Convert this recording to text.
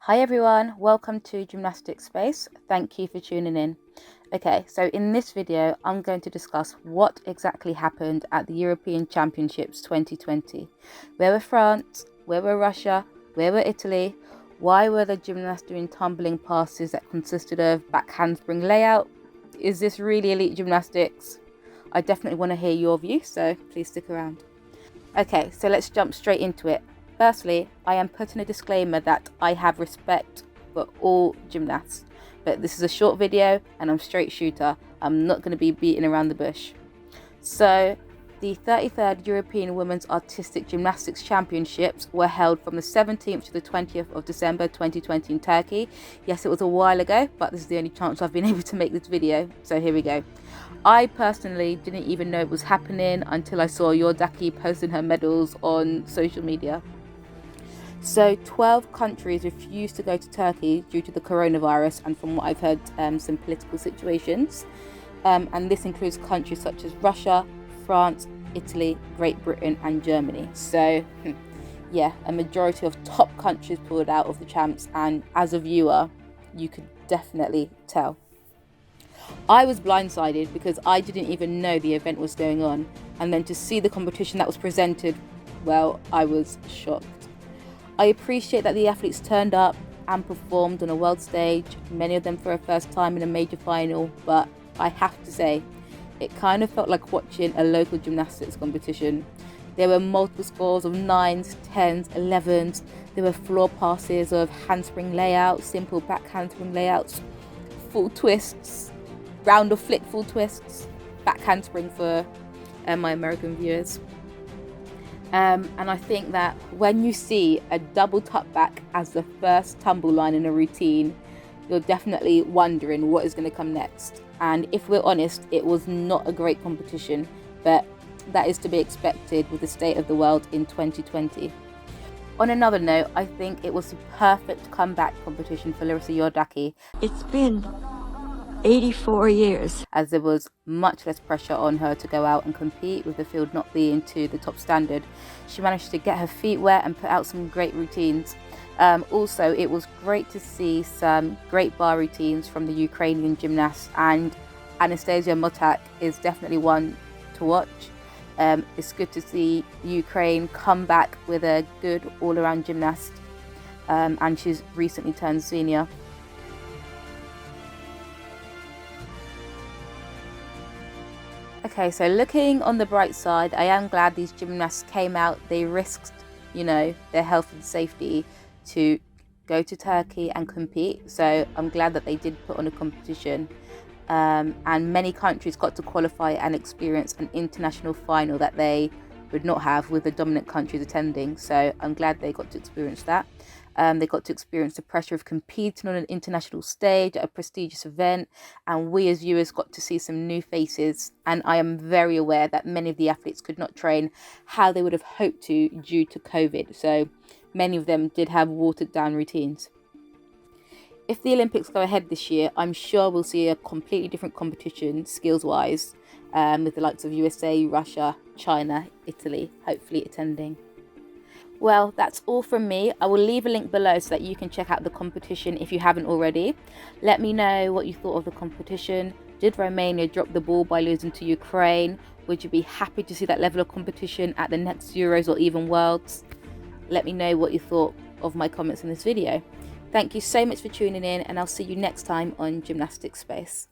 Hi everyone, welcome to Gymnastics Space. Thank you for tuning in. Okay, so in this video, I'm going to discuss what exactly happened at the European Championships 2020. Where were France? Where were Russia? Where were Italy? Why were the gymnasts doing tumbling passes that consisted of back handspring layout? Is this really elite gymnastics? I definitely want to hear your view, so please stick around. Okay, so let's jump straight into it. Firstly, I am putting a disclaimer that I have respect for all gymnasts, but this is a short video and I'm straight shooter. I'm not going to be beating around the bush. So, the 33rd European Women's Artistic Gymnastics Championships were held from the 17th to the 20th of December 2020 in Turkey. Yes, it was a while ago, but this is the only chance I've been able to make this video, so here we go. I personally didn't even know it was happening until I saw Yordaki posting her medals on social media. So 12 countries refused to go to Turkey due to the coronavirus and, from what I've heard, some political situations. And this includes countries such as Russia, France, Italy, Great Britain and Germany. So yeah, a majority of top countries pulled out of the champs, and as a viewer you could definitely tell. I was blindsided because I didn't even know the event was going on, and then to see the competition that was presented, well, I was shocked. I appreciate that the athletes turned up and performed on a world stage, many of them for a first time in a major final, but I have to say, it kind of felt like watching a local gymnastics competition. There were multiple scores of 9s, 10s, 11s. There were floor passes of handspring layouts, simple back handspring layouts, full twists, round or flick full twists, back handspring for my American viewers. And I think that when you see a double tuck back as the first tumble line in a routine, you're definitely wondering what is going to come next. And if we're honest, it was not a great competition, but that is to be expected with the state of the world in 2020. On another note, I think it was the perfect comeback competition for Larissa Yordaki. It's been 84 years. As there was much less pressure on her to go out and compete, with the field not being to the top standard. She managed to get her feet wet and put out some great routines. Also, it was great to see some great bar routines from the Ukrainian gymnasts, and Anastasia Motak is definitely one to watch. It's good to see Ukraine come back with a good all-around gymnast, and she's recently turned senior. Okay, so looking on the bright side, I am glad these gymnasts came out. They risked, their health and safety to go to Turkey and compete. So I'm glad that they did put on a competition. And many countries got to qualify and experience an international final that they would not have with the dominant countries attending. So I'm glad they got to experience that. They got to experience the pressure of competing on an international stage at a prestigious event, and we as viewers got to see some new faces. And I am very aware that many of the athletes could not train how they would have hoped to due to COVID, so many of them did have watered down routines. If the Olympics go ahead this year, I'm sure we'll see a completely different competition skills wise, with the likes of USA, Russia, China, Italy hopefully attending. Well, that's all from me. I will leave a link below so that you can check out the competition if you haven't already. Let me know what you thought of the competition. Did Romania drop the ball by losing to Ukraine? Would you be happy to see that level of competition at the next Euros or even Worlds? Let me know what you thought of my comments in this video. Thank you so much for tuning in, and I'll see you next time on Gymnastics Space.